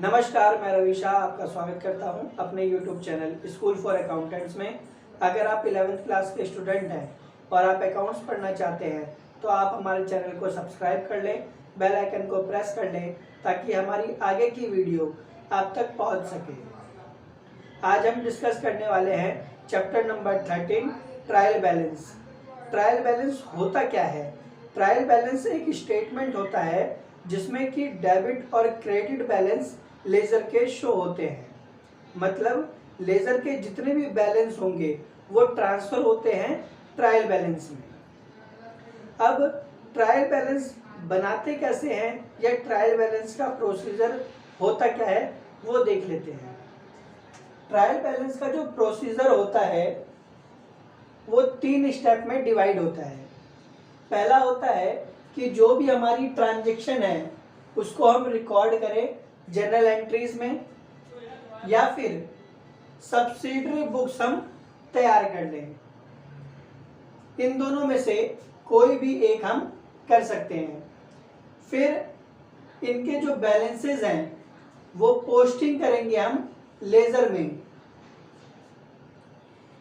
नमस्कार, मैं रवि शाह आपका स्वागत करता हूं अपने YouTube channel school for accountants में। अगर आप 11th क्लास के स्टूडेंट हैं और आप अकाउंट्स पढ़ना चाहते हैं तो आप हमारे चैनल को सब्सक्राइब कर लें, बेल आइकन को प्रेस कर लें ताकि हमारी आगे की वीडियो आप तक पहुंच सके। आज हम डिस्कस करने वाले हैं chapter number 13 trial balance. Trial balance होता क्या है? ट्रायल बैलेंस एक स्टेटमेंट होता है जिसमें कि डेबिट और क्रेडिट बैलेंस लेजर के शो होते हैं। मतलब लेजर के जितने भी बैलेंस होंगे वो ट्रांसफर होते हैं ट्रायल बैलेंस में। अब ट्रायल बैलेंस बनाते कैसे हैं या ट्रायल बैलेंस का प्रोसीजर होता क्या है वो देख लेते हैं। ट्रायल बैलेंस का जो प्रोसीजर होता है वो 3 स्टेप में डिवाइड होता है। पहला होता है कि जो भी हमारी ट्रांजैक्शन है उसको हम रिकॉर्ड करें जनरल एंट्रीज में या फिर सब्सिडरी बुक्स हम तैयार कर लें। इन दोनों में से कोई भी एक हम कर सकते हैं। फिर इनके जो बैलेंसेस हैं वो पोस्टिंग करेंगे हम लेजर में।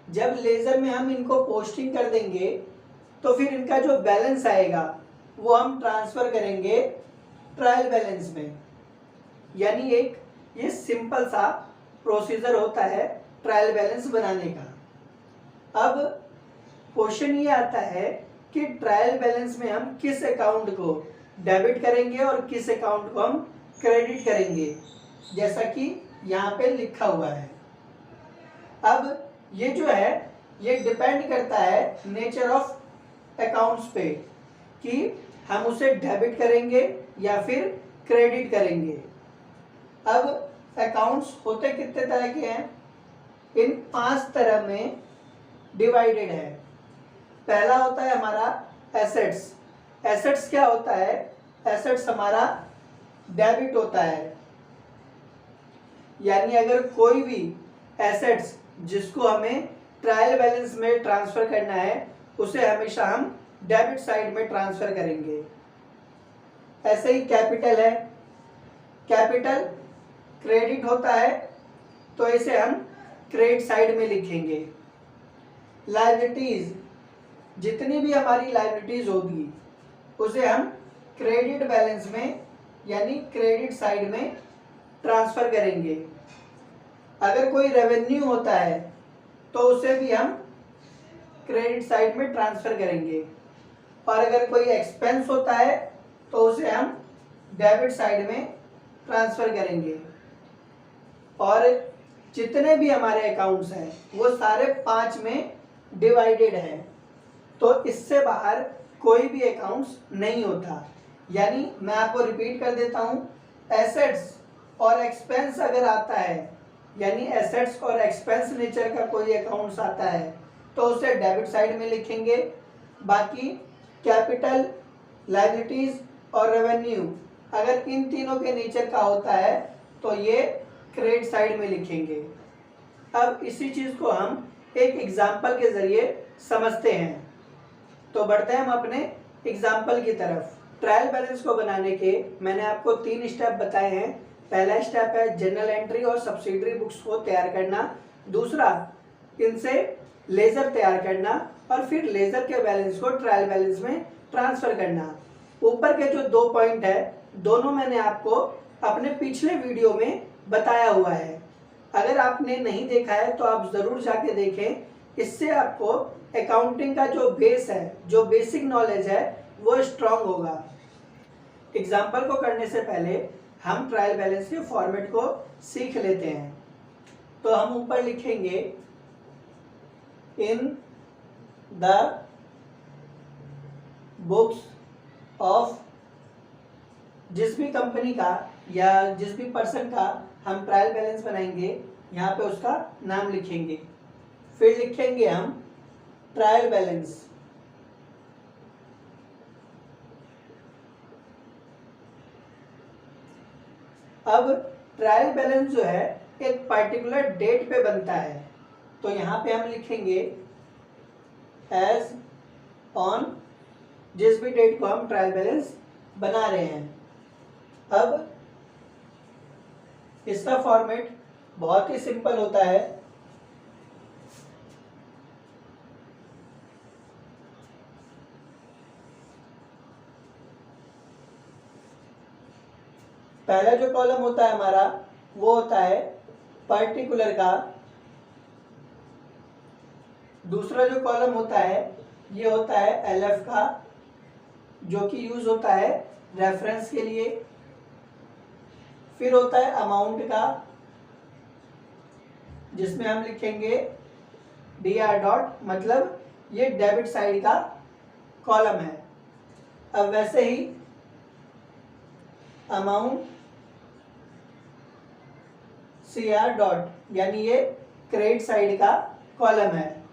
जब लेजर में हम इनको पोस्टिंग कर देंगे तो फिर इनका जो बैलेंस आएगा वो हम ट्रांसफर करेंगे ट्रायल बैलेंस में। यानी एक ये सिंपल सा प्रोसीजर होता है ट्रायल बैलेंस बनाने का। अब क्वेश्चन ये आता है कि ट्रायल बैलेंस में हम किस अकाउंट को डेबिट करेंगे और किस अकाउंट को हम क्रेडिट करेंगे, जैसा कि यहाँ पे लिखा हुआ है। अब ये जो है ये डिपेंड करता है नेचर ऑफ अकाउंट्स पे कि हम उसे डेबिट करेंगे या फिर क्रेडिट करेंगे। अब अकाउंट्स होते कितने तरह के हैं? इन 5 तरह में डिवाइडेड है। पहला होता है हमारा एसेट्स। एसेट्स क्या होता है? एसेट्स हमारा डेबिट होता है। यानी अगर कोई भी एसेट्स जिसको हमें ट्रायल बैलेंस में ट्रांसफर करना है उसे हमेशा हम डेबिट साइड में ट्रांसफर करेंगे। ऐसे ही कैपिटल है। कैपिटल क्रेडिट होता है तो इसे हम क्रेडिट साइड में लिखेंगे। लायबिलिटीज, जितनी भी हमारी लायबिलिटीज होगी उसे हम क्रेडिट बैलेंस में यानी क्रेडिट साइड में ट्रांसफर करेंगे। अगर कोई रेवेन्यू होता है तो उसे भी हम क्रेडिट साइड में ट्रांसफर करेंगे। और अगर कोई एक्सपेंस होता है तो उसे हम डेबिट साइड में ट्रांसफर करेंगे। और जितने भी हमारे अकाउंट्स हैं वो सारे 5 में डिवाइडेड हैं, तो इससे बाहर कोई भी अकाउंट्स नहीं होता। यानी मैं आपको रिपीट कर देता हूँ, एसेट्स और एक्सपेंस अगर आता है यानी एसेट्स और एक्सपेंस नेचर का कोई अकाउंट्स आता है तो उसे डेबिट साइड में लिखेंगे। बाकी कैपिटल, लायबिलिटीज और रेवेन्यू अगर इन तीनों के नेचर का होता है तो ये क्रेडिट साइड में लिखेंगे। अब इसी चीज को हम एक एग्जाम्पल के जरिए समझते हैं। तो बढ़ते हैं हम अपने एग्जाम्पल की तरफ। ट्रायल बैलेंस को बनाने के मैंने आपको 3 स्टेप बताए हैं। पहला स्टेप है जनरल एंट्री और सब्सिडरी बुक्स को तैयार करना। दूसरा इनसे लेजर तैयार करना और फिर लेजर के बैलेंस को ट्रायल बैलेंस में ट्रांसफर करना। ऊपर के जो 2 पॉइंट है दोनों मैंने आपको अपने पिछले वीडियो में बताया हुआ है। अगर आपने नहीं देखा है तो आप जरूर जाके देखें। इससे आपको अकाउंटिंग का जो बेस है, जो बेसिक नॉलेज है वो स्ट्रांग होगा। एग्जाम्पल को करने से पहले हम ट्रायल बैलेंस के फॉर्मेट को सीख लेते हैं। तो हम ऊपर लिखेंगे इन द बुक्स ऑफ, जिस भी कंपनी का या जिस भी पर्सन का हम ट्रायल बैलेंस बनाएंगे यहाँ पे उसका नाम लिखेंगे। फिर लिखेंगे हम ट्रायल बैलेंस। अब ट्रायल बैलेंस जो है एक पर्टिकुलर डेट पे बनता है, तो यहाँ पे हम लिखेंगे एज ऑन, जिस भी डेट को हम ट्रायल बैलेंस बना रहे हैं। अब इसका फॉर्मेट बहुत ही सिंपल होता है। पहला जो कॉलम होता है हमारा वो होता है पर्टिकुलर का। दूसरा जो कॉलम होता है ये होता है एलएफ का, जो कि यूज होता है रेफरेंस के लिए। फिर होता है अमाउंट का, जिसमें हम लिखेंगे डीआर डॉट, मतलब ये डेबिट साइड का कॉलम है। अब वैसे ही अमाउंट सीआर डॉट, यानी ये क्रेडिट साइड का कॉलम है।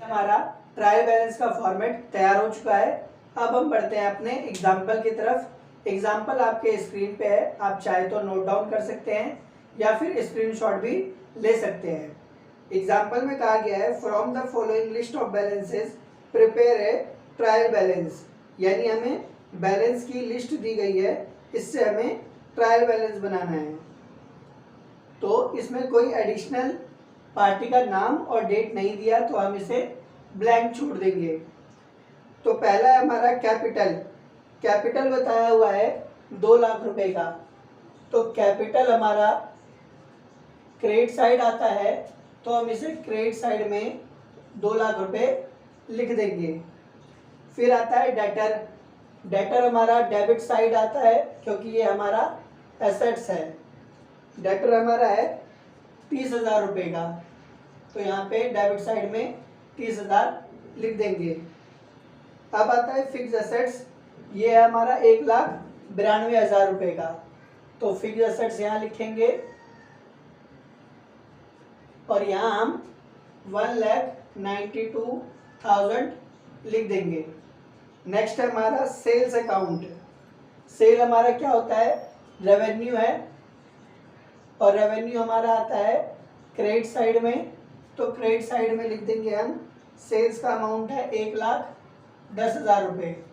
हमारा ट्रायल बैलेंस का फॉर्मेट तैयार हो चुका है। अब हम बढ़ते हैं अपने एग्जाम्पल की तरफ। एग्जाम्पल आपके स्क्रीन पे है, आप चाहे तो नोट डाउन कर सकते हैं या फिर स्क्रीनशॉट भी ले सकते हैं। एग्जाम्पल में कहा गया है from the following list of balances prepare a trial balance, यानी हमें बैलेंस की लिस्ट दी गई है, इससे हमें ट्रायल बैलेंस बनाना है। तो इसमें कोई एडिशनल पार्टी का नाम और डेट नहीं दिया, तो हम इसे ब्लैंक छोड़ देंगे। तो पहला है हमारा कैपिटल। कैपिटल बताया हुआ है 2 लाख रुपए का, तो कैपिटल हमारा क्रेडिट साइड आता है, तो हम इसे क्रेडिट साइड में 2 लाख रुपए लिख देंगे। फिर आता है डेटर। डेटर हमारा डेबिट साइड आता है, क्योंकि ये हमारा एसेट्स है। डेटर हमारा है 30,000 रुपये का, तो यहाँ पे डेबिट साइड में 30,000 लिख देंगे। अब आता है फिक्स एसेट्स। ये है हमारा 1,92,000 रुपये का, तो फिक्स एसेट्स यहाँ लिखेंगे और यहाँ हम 1,92,000 लिख देंगे। नेक्स्ट है हमारा सेल्स अकाउंट। सेल हमारा क्या होता है, रेवेन्यू है, और रेवेन्यू हमारा आता है क्रेडिट साइड में, तो क्रेडिट साइड में लिख देंगे हम सेल्स का अमाउंट है 1,10,000 रुपये।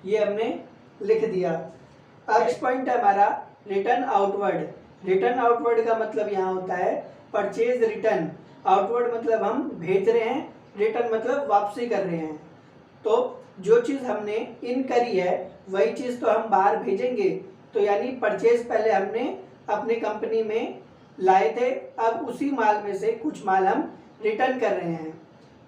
ये हमने लिख दिया। अब नेक्स्ट पॉइंट है हमारा रिटर्न आउटवर्ड। रिटर्न आउटवर्ड का मतलब यहाँ होता है परचेज रिटर्न। आउटवर्ड मतलब हम भेज रहे हैं, रिटर्न मतलब वापसी कर रहे हैं। तो जो चीज़ हमने इन करी है वही चीज़ तो हम बाहर भेजेंगे। तो यानी परचेज पहले हमने अपनी कंपनी में लाए थे, अब उसी माल में से कुछ माल हम रिटर्न कर रहे हैं।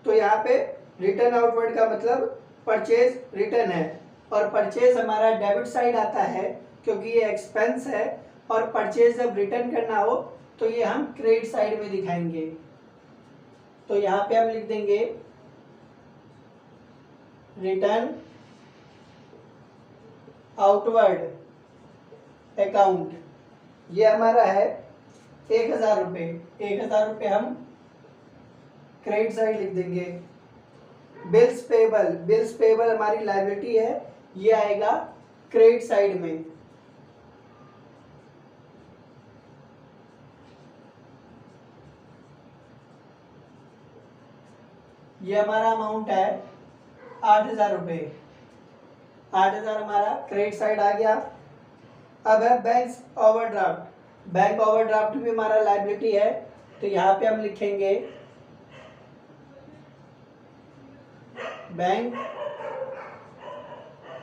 तो यहाँ पे रिटर्न आउटवर्ड का मतलब परचेज रिटर्न है, और परचेज हमारा डेबिट साइड आता है क्योंकि ये एक्सपेंस है, और परचेज जब रिटर्न करना हो तो ये हम क्रेडिट साइड में दिखाएंगे। तो यहाँ पे हम लिख देंगे रिटर्न आउटवर्ड अकाउंट। ये हमारा है 1,000 रुपये। 1,000 रुपये हम क्रेडिट साइड लिख देंगे। Bills payable. बिल्स पेबल हमारी लायबिलिटी है, ये आएगा क्रेडिट साइड में। ये हमारा अमाउंट है 8,000 रुपये। 8,000 हमारा क्रेडिट साइड आ गया। अब है बैंक ओवरड्राफ्ट। बैंक ओवरड्राफ्ट भी हमारा लायबिलिटी है, तो यहाँ पे हम लिखेंगे बैंक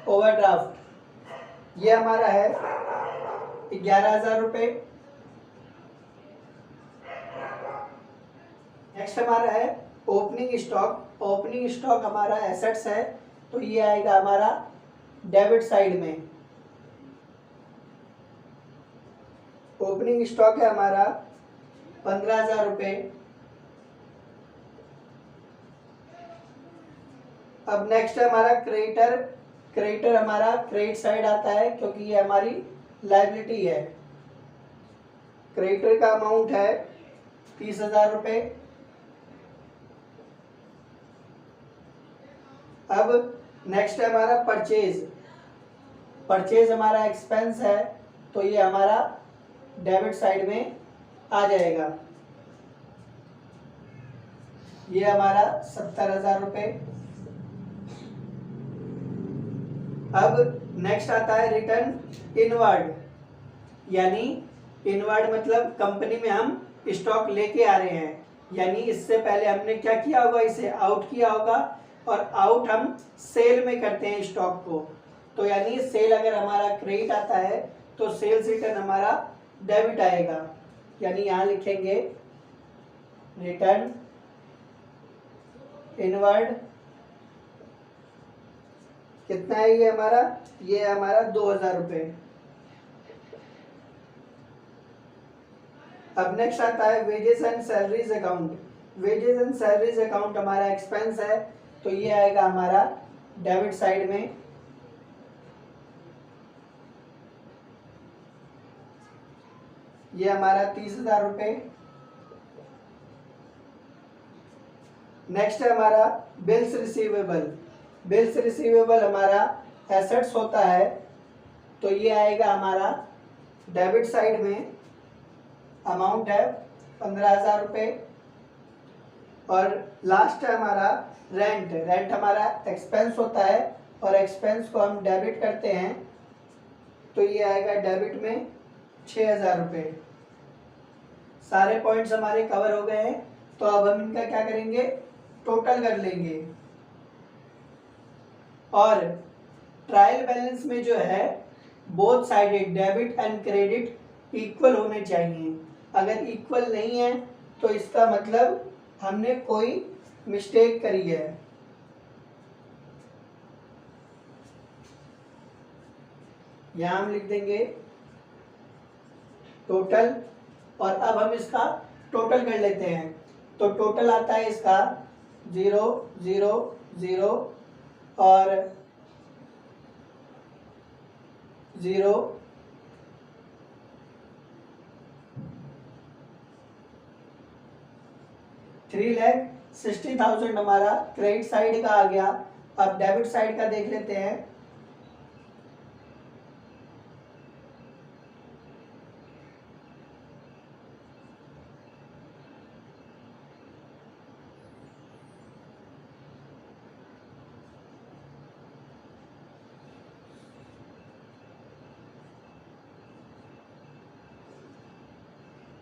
ओवरड्राफ्ट। ये हमारा है 11,000 रुपये। नेक्स्ट हमारा है ओपनिंग स्टॉक। ओपनिंग स्टॉक हमारा एसेट्स है, तो ये आएगा हमारा डेबिट साइड में। ओपनिंग स्टॉक है हमारा 15,000 रुपये। अब नेक्स्ट है हमारा क्रेडिटर। क्रेडिटर हमारा क्रेडिट साइड आता है क्योंकि ये हमारी लायबिलिटी है। क्रेडिटर का अमाउंट है 30,000 रुपये। अब नेक्स्ट है हमारा परचेज। परचेज हमारा एक्सपेंस है, तो ये हमारा डेबिट साइड में आ जाएगा। ये हमारा 70,000 रुपये। अब नेक्स्ट आता है रिटर्न इनवर्ड। यानी इनवर्ड मतलब कंपनी में हम स्टॉक लेके आ रहे हैं, यानी इससे पहले हमने क्या किया होगा, इसे आउट किया होगा, और आउट हम सेल में करते हैं स्टॉक को। तो यानी सेल अगर हमारा क्रेडिट आता है तो सेल्स रिटर्न हमारा डेबिट आएगा, यानी यहाँ लिखेंगे रिटर्न इनवर्ड। कितना है ये हमारा, ये हमारा 2000 रुपये। अब नेक्स्ट आता है wages and salaries account. Wages and salaries account हमारा एक्सपेंस है, तो ये आएगा हमारा डेबिट साइड में। ये हमारा 30,000 रुपये। नेक्स्ट है हमारा बिल्स रिसीवेबल। बिल्स रिसीवेबल हमारा एसेट्स होता है, तो ये आएगा हमारा डेबिट साइड में। अमाउंट है 15,000 रुपये। और लास्ट है हमारा रेंट। रेंट हमारा एक्सपेंस होता है और एक्सपेंस को हम डेबिट करते हैं, तो ये आएगा डेबिट में 6,000 रुपये। सारे पॉइंट्स हमारे कवर हो गए हैं, तो अब हम इनका क्या करेंगे, टोटल कर लेंगे। और ट्रायल बैलेंस में जो है both sided debit and credit equal होने चाहिए। अगर इक्वल नहीं है तो इसका मतलब हमने कोई मिस्टेक करी है। यहां हम लिख देंगे टोटल, और अब हम इसका टोटल कर लेते हैं। तो टोटल आता है इसका 0 0 0 और 0। $3,60,000 हमारा क्रेडिट साइड का आ गया। अब डेबिट साइड का देख लेते हैं।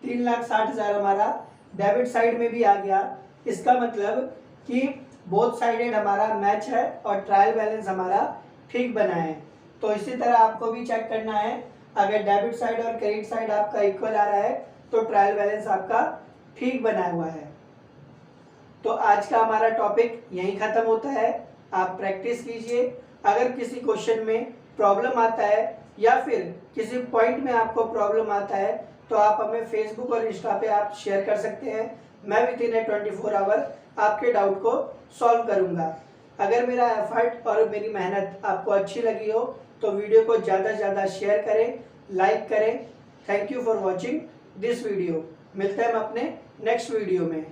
$3,60,000 हमारा डेबिट साइड में भी आ गया। इसका मतलब कि बोथ साइडेड हमारा मैच है और ट्रायल बैलेंस हमारा ठीक बना है। तो इसी तरह आपको भी चेक करना है, अगर डेबिट साइड और क्रेडिट साइड आपका इक्वल आ रहा है तो ट्रायल बैलेंस आपका ठीक बना हुआ है। तो आज का हमारा टॉपिक यहीं ख़त्म होता है। आप प्रैक्टिस कीजिए। अगर किसी क्वेश्चन में प्रॉब्लम आता है या फिर किसी पॉइंट में आपको प्रॉब्लम आता है तो आप हमें फेसबुक और इंस्टा पे आप शेयर कर सकते हैं। मैं विद इन 24 आवर आपके डाउट को सॉल्व करूंगा। अगर मेरा एफर्ट और मेरी मेहनत आपको अच्छी लगी हो तो वीडियो को ज़्यादा से ज़्यादा शेयर करें, लाइक करें। Thank you for watching this video. मिलते हैं हम अपने नेक्स्ट वीडियो में।